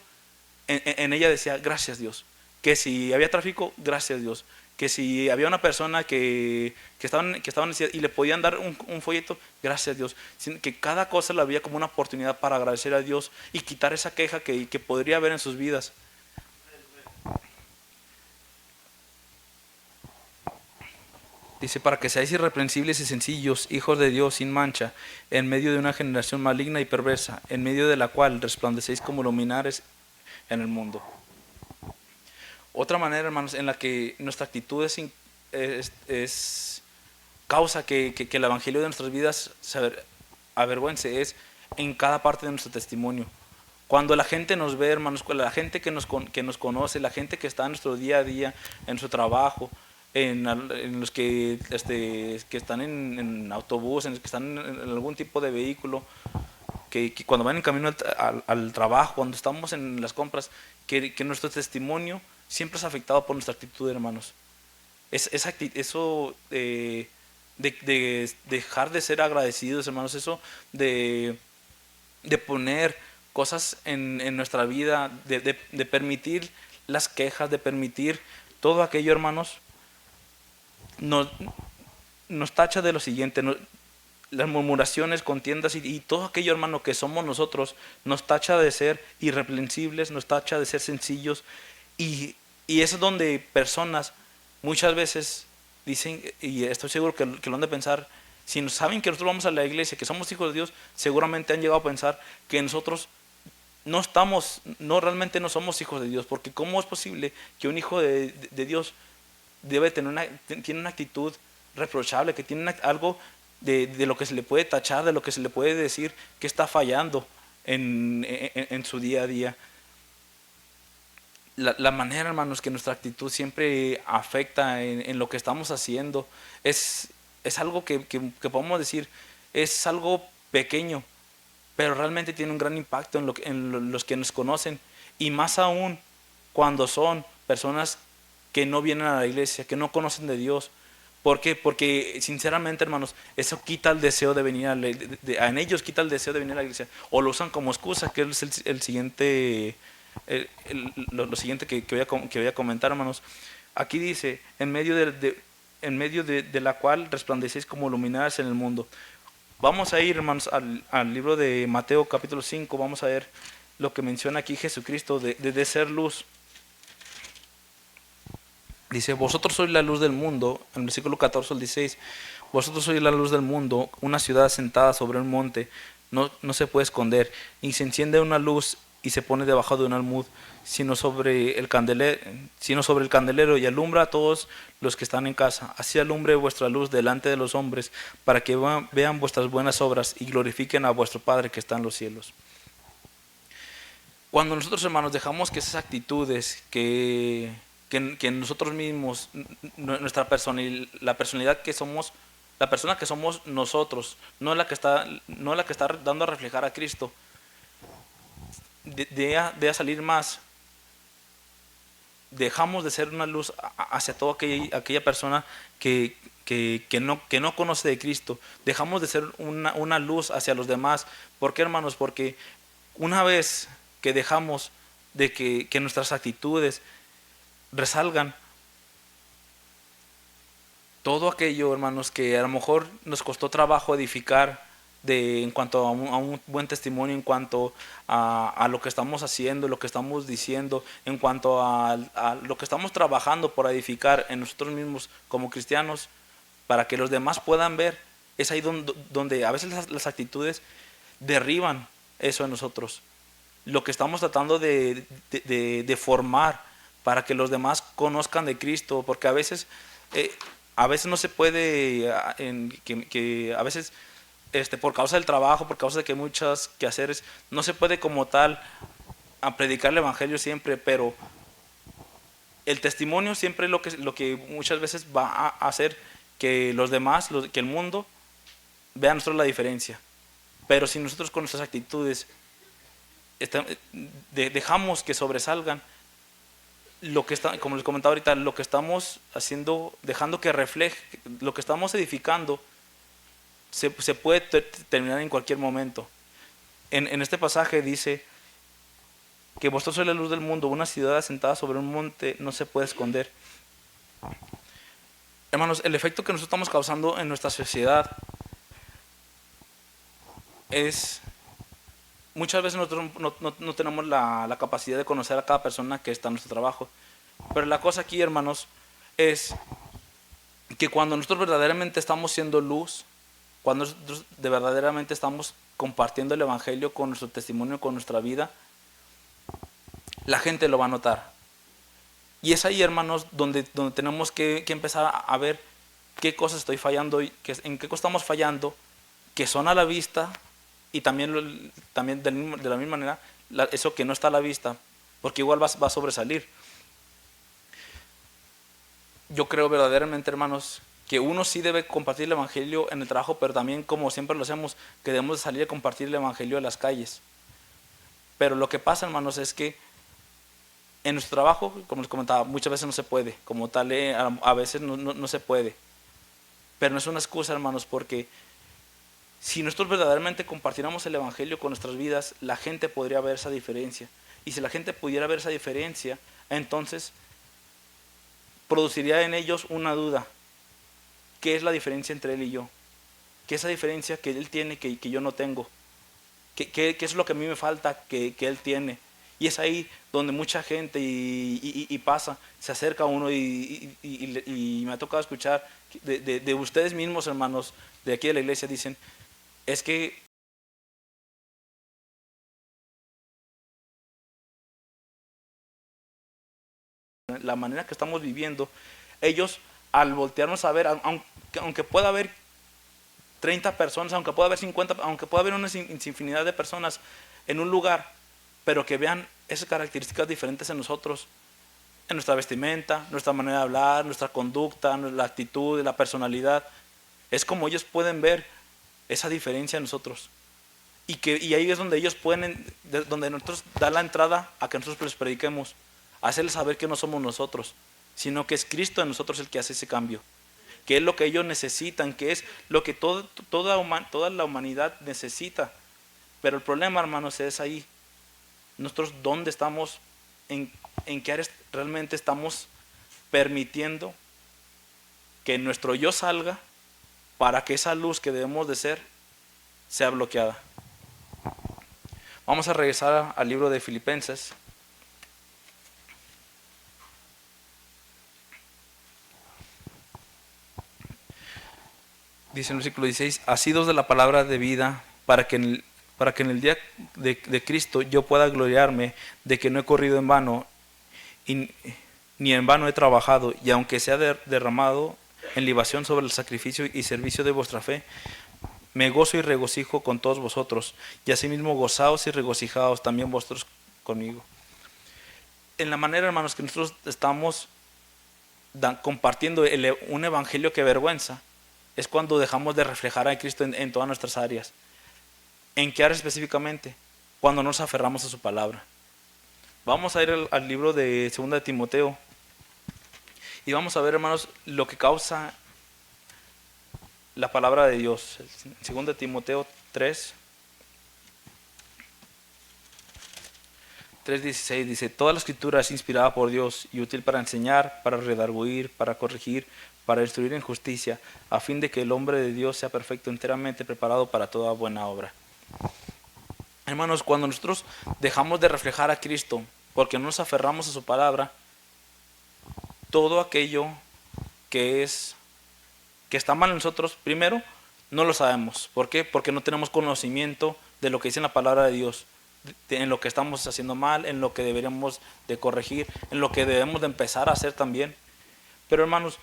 [SPEAKER 1] en ella decía, gracias Dios. Que si había tráfico, gracias Dios. Que si había una persona que estaba en necesidad y le podían dar un folleto, gracias Dios. Que cada cosa la veía como una oportunidad para agradecer a Dios y quitar esa queja que podría haber en sus vidas. Dice, para que seáis irreprensibles y sencillos, hijos de Dios sin mancha, en medio de una generación maligna y perversa, en medio de la cual resplandecéis como luminares en el mundo. Otra manera, hermanos, en la que nuestra actitud es causa que el evangelio de nuestras vidas se avergüence es en cada parte de nuestro testimonio. Cuando la gente nos ve, hermanos, la gente que nos conoce, la gente que está en nuestro día a día, en su trabajo, en los que están en autobús, en los que están en algún tipo de vehículo, que cuando van en camino al trabajo, cuando estamos en las compras, que nuestro testimonio siempre es afectado por nuestra actitud, hermanos. Eso de dejar de ser agradecidos, hermanos, eso de poner cosas en nuestra vida, de permitir las quejas, de permitir todo aquello, hermanos, nos tacha de lo siguiente, las murmuraciones, contiendas y todo aquello, hermano, que somos nosotros, nos tacha de ser irreprensibles, nos tacha de ser sencillos y es donde personas muchas veces dicen, y estoy seguro que lo han de pensar, si saben que nosotros vamos a la iglesia, que somos hijos de Dios, seguramente han llegado a pensar que nosotros realmente no somos hijos de Dios, porque ¿cómo es posible que un hijo de Dios tiene una actitud reprochable, que tiene algo de lo que se le puede tachar, de lo que se le puede decir que está fallando en su día a día? La manera, hermanos, que nuestra actitud siempre afecta en lo que estamos haciendo es algo que podemos decir, es algo pequeño, pero realmente tiene un gran impacto en los que nos conocen, y más aún cuando son personas que no vienen a la iglesia, que no conocen de Dios. ¿Por qué? Porque sinceramente, hermanos, eso quita el deseo de venir en ellos quita el deseo de venir a la iglesia, o lo usan como excusa, que es el siguiente, lo siguiente que voy a comentar, hermanos. Aquí dice, en medio de la cual resplandecéis como luminares en el mundo. Vamos a ir, hermanos, al libro de Mateo capítulo 5, vamos a ver lo que menciona aquí Jesucristo de ser luz. Dice, vosotros sois la luz del mundo, en el versículo 14 al 16, vosotros sois la luz del mundo, una ciudad sentada sobre un monte, no se puede esconder, y se enciende una luz y se pone debajo de un almud, sino sobre el candelero, y alumbra a todos los que están en casa. Así alumbre vuestra luz delante de los hombres, para que vean vuestras buenas obras y glorifiquen a vuestro Padre que está en los cielos. Cuando nosotros, hermanos, dejamos que esas actitudes que nosotros mismos, nuestra personalidad, la personalidad que somos, la persona que somos nosotros, no la que está dando a reflejar a Cristo, de a salir más, dejamos de ser una luz hacia toda aquella persona que no conoce de Cristo, dejamos de ser una luz hacia los demás. ¿Por qué, hermanos? Porque una vez que dejamos de que nuestras actitudes resalgan, todo aquello, hermanos, que a lo mejor nos costó trabajo edificar en cuanto a un buen testimonio, en cuanto a lo que estamos haciendo, lo que estamos diciendo, en cuanto a lo que estamos trabajando por edificar en nosotros mismos como cristianos, para que los demás puedan ver. Es ahí donde a veces las actitudes derriban eso en nosotros, lo que estamos tratando de formar para que los demás conozcan de Cristo, porque a veces no se puede, que a veces por causa del trabajo, por causa de que hay muchos quehaceres, no se puede como tal a predicar el evangelio siempre, pero el testimonio siempre es lo que muchas veces va a hacer que los demás, que el mundo vea a nosotros la diferencia. Pero si nosotros con nuestras actitudes dejamos que sobresalgan, como les comentaba ahorita, lo que estamos haciendo, dejando que refleje, lo que estamos edificando, se puede terminar en cualquier momento. En este pasaje dice que vosotros sois la luz del mundo, una ciudad asentada sobre un monte no se puede esconder. Hermanos, el efecto que nosotros estamos causando en nuestra sociedad es, muchas veces nosotros no tenemos la capacidad de conocer a cada persona que está en nuestro trabajo. Pero la cosa aquí, hermanos, es que cuando nosotros verdaderamente estamos siendo luz, cuando nosotros de verdaderamente estamos compartiendo el Evangelio con nuestro testimonio, con nuestra vida, la gente lo va a notar. Y es ahí, hermanos, donde tenemos que empezar a ver qué cosas estoy fallando, en qué cosas estamos fallando, que son a la vista, y también de la misma manera, eso que no está a la vista, porque igual va a sobresalir. Yo creo verdaderamente, hermanos, que uno sí debe compartir el Evangelio en el trabajo, pero también, como siempre lo hacemos, que debemos de salir a compartir el Evangelio en las calles. Pero lo que pasa, hermanos, es que en nuestro trabajo, como les comentaba, muchas veces no se puede, como tal, a veces no se puede. Pero no es una excusa, hermanos, porque si nosotros verdaderamente compartiéramos el Evangelio con nuestras vidas, la gente podría ver esa diferencia. Y si la gente pudiera ver esa diferencia, entonces produciría en ellos una duda. ¿Qué es la diferencia entre él y yo? ¿Qué es esa diferencia que él tiene que yo no tengo? ¿Qué es lo que a mí me falta que él tiene? Y es ahí donde mucha gente y pasa, se acerca a uno y me ha tocado escuchar de ustedes mismos, hermanos, de aquí de la iglesia, dicen, es que la manera que estamos viviendo, ellos al voltearnos a ver, aunque pueda haber 30 personas, aunque pueda haber 50, aunque pueda haber una infinidad de personas en un lugar, pero que vean esas características diferentes en nosotros, en nuestra vestimenta, nuestra manera de hablar, nuestra conducta, la actitud, la personalidad. Es como ellos pueden ver esa diferencia en nosotros. Y ahí es donde ellos pueden, donde nosotros da la entrada a que nosotros les prediquemos, hacerles saber que no somos nosotros, sino que es Cristo en nosotros el que hace ese cambio, que es lo que ellos necesitan, que es lo que toda la humanidad necesita. Pero el problema, hermanos, es ahí. Nosotros, ¿dónde estamos? ¿En qué áreas realmente estamos permitiendo que nuestro yo salga para que esa luz que debemos de ser sea bloqueada? Vamos a regresar al libro de Filipenses. Dice en el versículo 16, asidos de la palabra de vida, para que en el día de Cristo yo pueda gloriarme de que no he corrido en vano, ni en vano he trabajado, y aunque sea derramado en libación sobre el sacrificio y servicio de vuestra fe, me gozo y regocijo con todos vosotros, y asimismo gozaos y regocijaos también vosotros conmigo. En la manera, hermanos, que nosotros estamos compartiendo un evangelio que avergüenza, es cuando dejamos de reflejar a Cristo en todas nuestras áreas. ¿En qué área específicamente? Cuando nos aferramos a su palabra. Vamos a ir al libro de 2 de Timoteo y vamos a ver, hermanos, lo que causa la palabra de Dios. 2 de Timoteo 3:16 dice, toda la escritura es inspirada por Dios y útil para enseñar, para redarguir, para corregir, para instruir en justicia, a fin de que el hombre de Dios sea perfecto, enteramente preparado para toda buena obra. Hermanos, cuando nosotros dejamos de reflejar a Cristo, porque no nos aferramos a su palabra, todo aquello que está mal en nosotros, primero, no lo sabemos. ¿Por qué? Porque no tenemos conocimiento de lo que dice en la palabra de Dios, en lo que estamos haciendo mal, en lo que deberíamos de corregir, en lo que debemos de empezar a hacer también. Pero hermanos,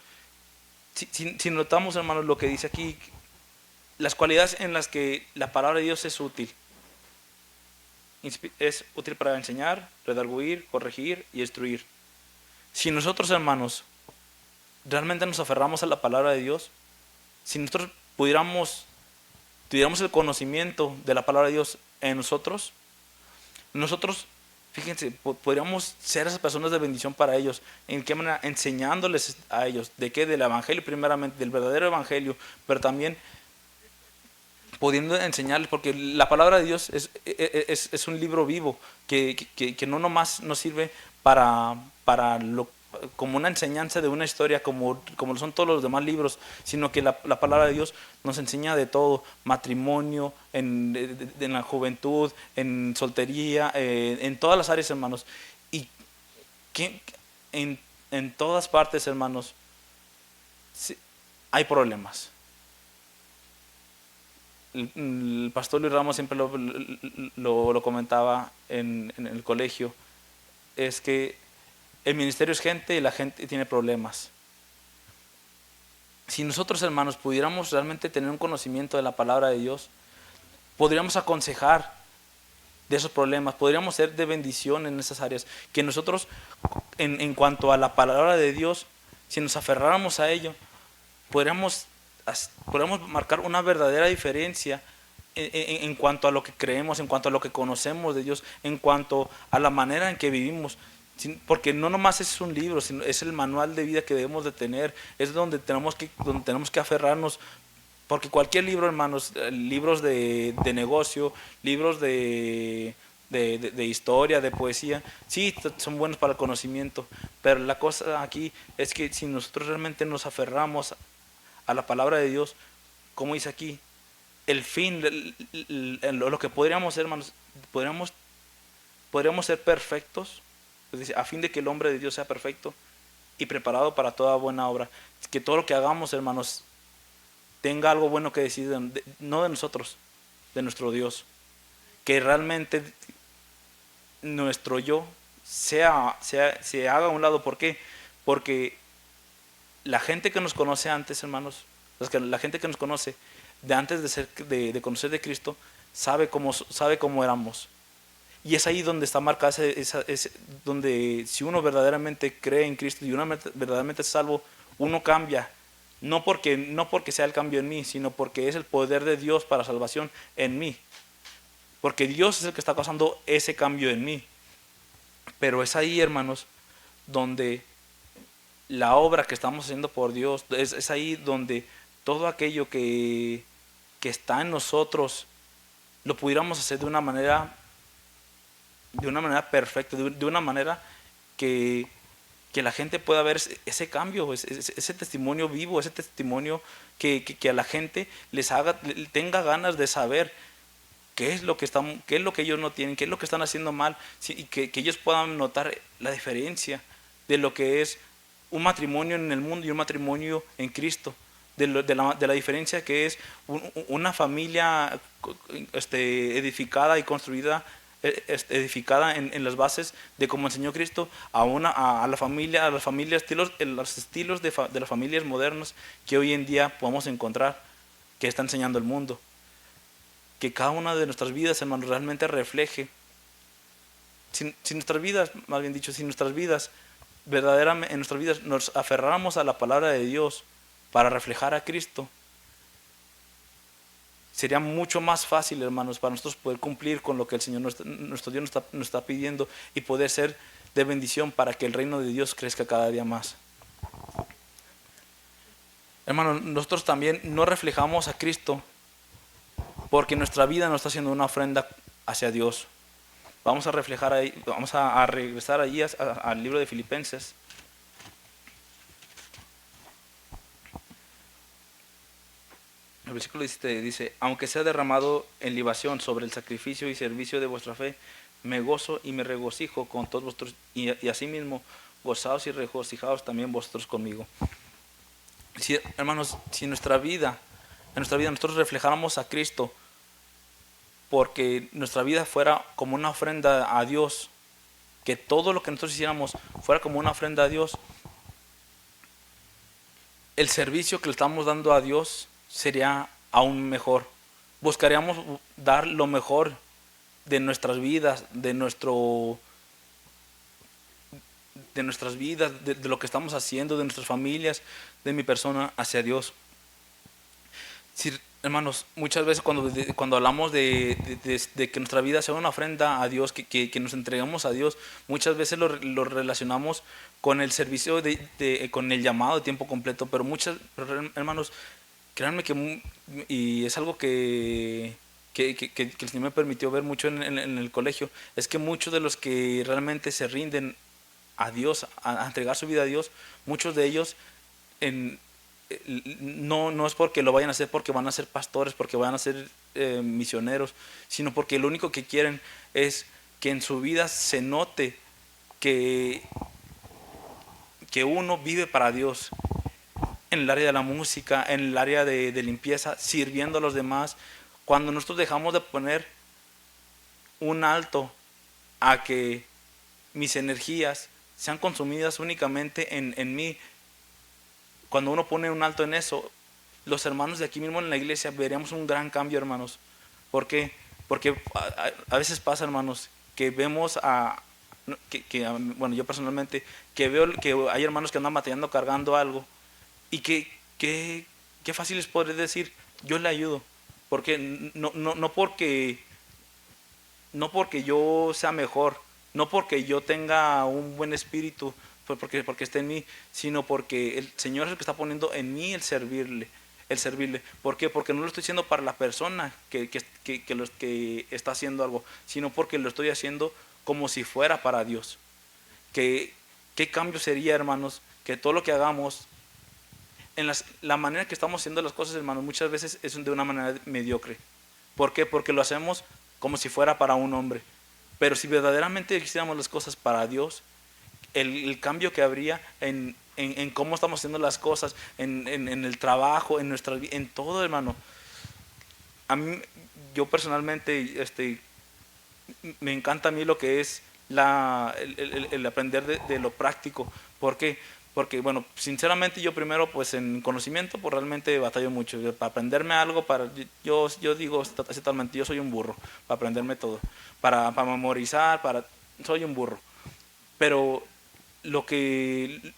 [SPEAKER 1] si notamos, hermanos, lo que dice aquí, las cualidades en las que la palabra de Dios es útil para enseñar, redarguir, corregir y instruir. Si nosotros, hermanos, realmente nos aferramos a la palabra de Dios, si nosotros tuviéramos el conocimiento de la palabra de Dios en nosotros, fíjense, podríamos ser esas personas de bendición para ellos. ¿En qué manera? Enseñándoles a ellos. ¿De qué? Del evangelio primeramente, del verdadero evangelio, pero también pudiendo enseñarles, porque la palabra de Dios es un libro vivo que no nomás nos sirve para como una enseñanza de una historia como lo son todos los demás libros, sino que la palabra de Dios nos enseña de todo: matrimonio, en la juventud, en soltería, en todas las áreas, hermanos. Y que en todas partes, hermanos, sí, hay problemas. El pastor Luis Ramos siempre lo comentaba en el colegio, es que el ministerio es gente y la gente tiene problemas. Si nosotros, hermanos, pudiéramos realmente tener un conocimiento de la palabra de Dios, podríamos aconsejar de esos problemas, podríamos ser de bendición en esas áreas, que nosotros en cuanto a la palabra de Dios, si nos aferráramos a ello, podríamos marcar una verdadera diferencia en cuanto a lo que creemos, en cuanto a lo que conocemos de Dios, en cuanto a la manera en que vivimos. Porque no nomás es un libro, sino es el manual de vida que debemos de tener, es donde tenemos que aferrarnos. Porque cualquier libro, hermanos, libros de negocio, libros de historia, de poesía, sí, son buenos para el conocimiento, pero la cosa aquí es que si nosotros realmente nos aferramos a la palabra de Dios, como dice aquí, el fin, lo que podríamos ser, hermanos, podríamos ser perfectos, dice, a fin de que el hombre de Dios sea perfecto y preparado para toda buena obra. Que todo lo que hagamos, hermanos, tenga algo bueno que decir, no de nosotros, de nuestro Dios. Que realmente nuestro yo se haga a un lado. ¿Por qué? Porque la gente que nos conoce antes, hermanos, la gente que nos conoce de antes de conocer de Cristo, sabe cómo éramos. Y es ahí donde está marcada donde si uno verdaderamente cree en Cristo y uno verdaderamente es salvo, uno cambia. No porque sea el cambio en mí, sino porque es el poder de Dios para salvación en mí. Porque Dios es el que está causando ese cambio en mí. Pero es ahí, hermanos, donde la obra que estamos haciendo por Dios, es ahí donde todo aquello que está en nosotros lo pudiéramos hacer de una manera perfecta, de una manera que la gente pueda ver ese cambio, ese testimonio vivo, ese testimonio que a la gente tenga ganas de saber qué es lo que ellos no tienen, qué es lo que están haciendo mal, y que ellos puedan notar la diferencia de lo que es un matrimonio en el mundo y un matrimonio en Cristo, de la diferencia que es una familia edificada y construida, edificada en las bases de como enseñó Cristo, a las familias, los estilos de las familias modernas que hoy en día podemos encontrar, que está enseñando el mundo. Que cada una de nuestras vidas, hermanos, realmente refleje, si nuestras vidas, más bien dicho, si nuestras vidas, verdaderamente en nuestras vidas nos aferramos a la palabra de Dios para reflejar a Cristo, sería mucho más fácil, hermanos, para nosotros poder cumplir con lo que el Señor, nuestro Dios nos está pidiendo, y poder ser de bendición para que el reino de Dios crezca cada día más. Hermanos, nosotros también no reflejamos a Cristo porque nuestra vida no está siendo una ofrenda hacia Dios. Vamos a reflejar ahí, vamos a regresar allí al libro de Filipenses. El versículo dice: aunque sea derramado en libación sobre el sacrificio y servicio de vuestra fe, me gozo y me regocijo con todos vosotros, y asimismo gozaos y regocijaos también vosotros conmigo. Hermanos, si en nuestra vida nosotros reflejáramos a Cristo, porque nuestra vida fuera como una ofrenda a Dios, que todo lo que nosotros hiciéramos fuera como una ofrenda a Dios, el servicio que le estamos dando a Dios sería aún mejor. Buscaríamos dar lo mejor de nuestras vidas, de nuestras vidas, de lo que estamos haciendo, de nuestras familias, de mi persona hacia Dios. Si, hermanos, muchas veces cuando hablamos de que nuestra vida sea una ofrenda a Dios, que nos entregamos a Dios, muchas veces lo relacionamos con el servicio, con el llamado de tiempo completo, pero hermanos, créanme que, y es algo que el Señor me permitió ver mucho en el colegio, es que muchos de los que realmente se rinden a Dios, a entregar su vida a Dios, muchos de ellos en, no es porque lo vayan a hacer porque van a ser pastores, porque van a ser misioneros, sino porque lo único que quieren es que en su vida se note que, que uno vive para Dios, en el área de la música, en el área de limpieza, sirviendo a los demás. Cuando nosotros dejamos de poner un alto a que mis energías sean consumidas únicamente en mí, cuando uno pone un alto en eso, los hermanos de aquí mismo en la iglesia veríamos un gran cambio, hermanos. ¿Por qué? Porque a veces pasa, hermanos, que vemos bueno, yo personalmente, que veo que hay hermanos que andan batallando cargando algo y qué fácil es poder decir, yo le ayudo. Porque no porque yo sea mejor, no porque yo tenga un buen espíritu, porque esté en mí, sino porque el Señor es el que está poniendo en mí el servirle. ¿Por qué? Porque no lo estoy haciendo para la persona que está haciendo algo, sino porque lo estoy haciendo como si fuera para Dios. ¿Qué cambio sería, hermanos? Que todo lo que hagamos, la manera que estamos haciendo las cosas, hermanos, muchas veces es de una manera mediocre. ¿Por qué? Porque lo hacemos como si fuera para un hombre. Pero si verdaderamente hiciéramos las cosas para Dios, el cambio que habría en cómo estamos haciendo las cosas, en el trabajo, en todo, hermano. A mí, yo personalmente, me encanta a mí lo que es el aprender de lo práctico. ¿Por qué? Porque, bueno, sinceramente yo primero, pues en conocimiento, pues realmente batallo mucho. Para aprenderme algo, yo digo totalmente, yo soy un burro, para aprenderme todo. Para memorizar, soy un burro. Pero lo que,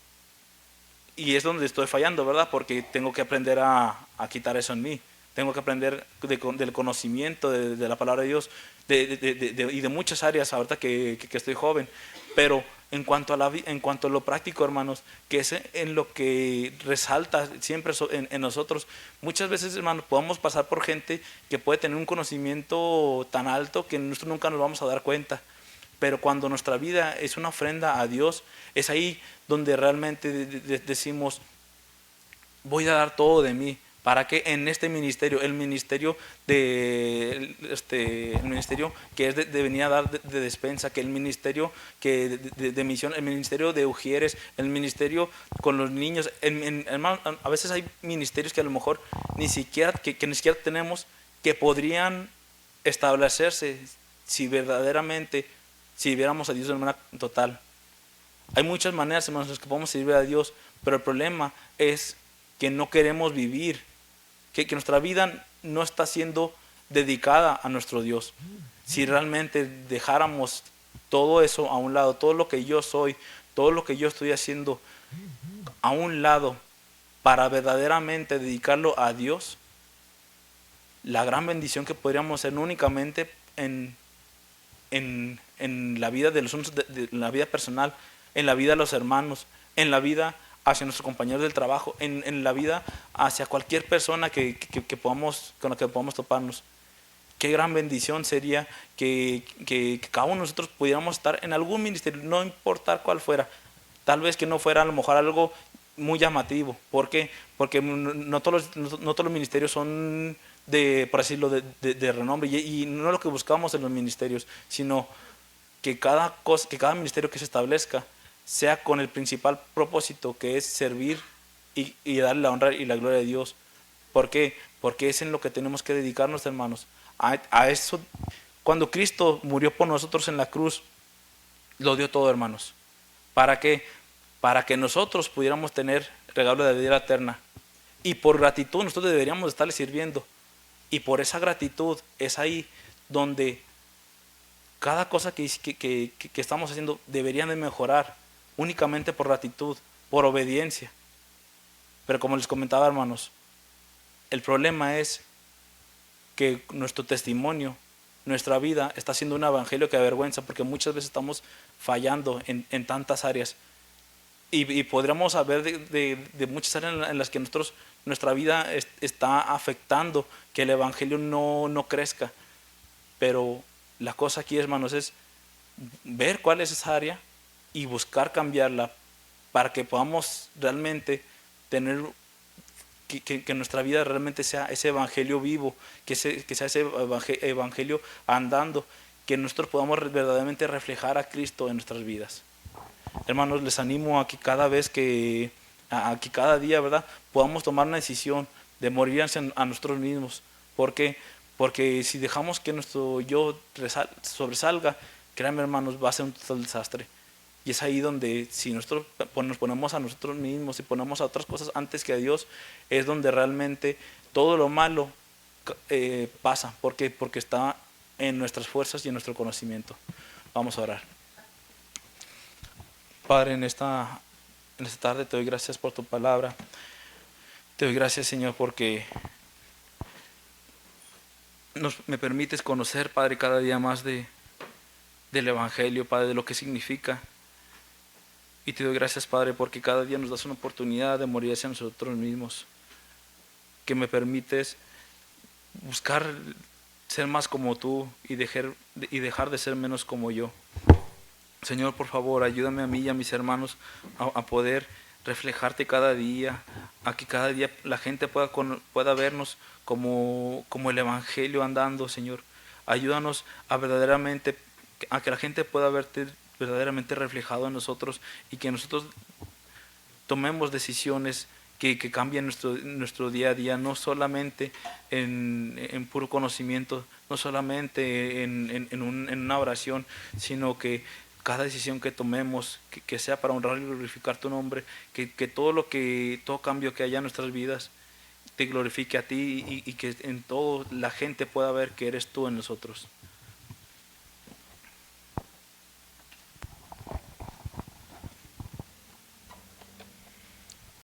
[SPEAKER 1] y es donde estoy fallando, ¿verdad? Porque tengo que aprender a quitar eso en mí. Tengo que aprender del conocimiento de la palabra de Dios y de muchas áreas ahorita que estoy joven. Pero en cuanto a lo práctico, hermanos, que es en lo que resalta siempre en nosotros, muchas veces, hermanos, podemos pasar por gente que puede tener un conocimiento tan alto que nosotros nunca nos vamos a dar cuenta. Pero cuando nuestra vida es una ofrenda a Dios, es ahí donde realmente decimos, voy a dar todo de mí para que en este ministerio, el ministerio el ministerio que es de venir a dar de despensa, que el ministerio de misión, el ministerio de ujieres, el ministerio con los niños, hermano, a veces hay ministerios que a lo mejor ni siquiera que ni siquiera tenemos, que podrían establecerse si verdaderamente sirviéramos a Dios de manera total. Hay muchas maneras, hermanos, en las que podemos servir a Dios, pero el problema es que no queremos vivir, que nuestra vida no está siendo dedicada a nuestro Dios. Si realmente dejáramos todo eso a un lado, todo lo que yo soy, todo lo que yo estoy haciendo a un lado para verdaderamente dedicarlo a Dios, la gran bendición que podríamos hacer no únicamente en la vida de los unos, en la vida personal, en la vida de los hermanos, en la vida hacia nuestros compañeros del trabajo, en la vida hacia cualquier persona con la que podamos toparnos. Qué gran bendición sería que cada uno de nosotros pudiéramos estar en algún ministerio, no importar cuál fuera. Tal vez que no fuera a lo mejor algo muy llamativo. ¿Por qué? Porque no todos los ministerios son por decirlo, de renombre. Y no es lo que buscamos en los ministerios, sino que que cada ministerio que se establezca sea con el principal propósito, que es servir y darle la honra y la gloria de Dios. ¿Por qué? Porque es en lo que tenemos que dedicarnos, hermanos. A eso, cuando Cristo murió por nosotros en la cruz, lo dio todo, hermanos. ¿Para qué? Para que nosotros pudiéramos tener regalo de vida eterna. Y por gratitud nosotros deberíamos estarle sirviendo. Y por esa gratitud es ahí donde cada cosa que estamos haciendo deberían de mejorar únicamente por gratitud, por obediencia. Pero como les comentaba, hermanos, el problema es que nuestro testimonio, nuestra vida está siendo un evangelio que avergüenza, porque muchas veces estamos fallando en tantas áreas. Y podríamos saber de muchas áreas en las que nosotros nuestra vida está afectando que el Evangelio no crezca. Pero la cosa aquí, hermanos, es ver cuál es esa área y buscar cambiarla para que podamos realmente tener, que nuestra vida realmente sea ese evangelio vivo, que sea ese evangelio andando, que nosotros podamos verdaderamente reflejar a Cristo en nuestras vidas. Hermanos, les animo a que cada vez a que cada día, ¿verdad?, podamos tomar una decisión de morir a nosotros mismos. ¿Por qué? Porque si dejamos que nuestro yo sobresalga, créanme, hermanos, va a ser un total desastre. Y es ahí donde, si nosotros nos ponemos a nosotros mismos y ponemos a otras cosas antes que a Dios, es donde realmente todo lo malo pasa. ¿Por qué? Porque está en nuestras fuerzas y en nuestro conocimiento. Vamos a orar. Padre, en esta tarde te doy gracias por tu palabra. Te doy gracias, Señor, porque me permites conocer, Padre, cada día más del Evangelio, Padre, de lo que significa. Y te doy gracias, Padre, porque cada día nos das una oportunidad de morir hacia nosotros mismos. Que me permites buscar ser más como tú y dejar de ser menos como yo. Señor, por favor, ayúdame a mí y a mis hermanos a poder reflejarte cada día, a que cada día la gente pueda vernos como el Evangelio andando, Señor. Ayúdanos a que la gente pueda verte verdaderamente reflejado en nosotros y que nosotros tomemos decisiones que cambien nuestro día a día, no solamente en puro conocimiento, no solamente en una oración, sino que cada decisión que tomemos, que sea para honrar y glorificar tu nombre, que todo cambio que haya en nuestras vidas te glorifique a ti y que en todo la gente pueda ver que eres tú en nosotros.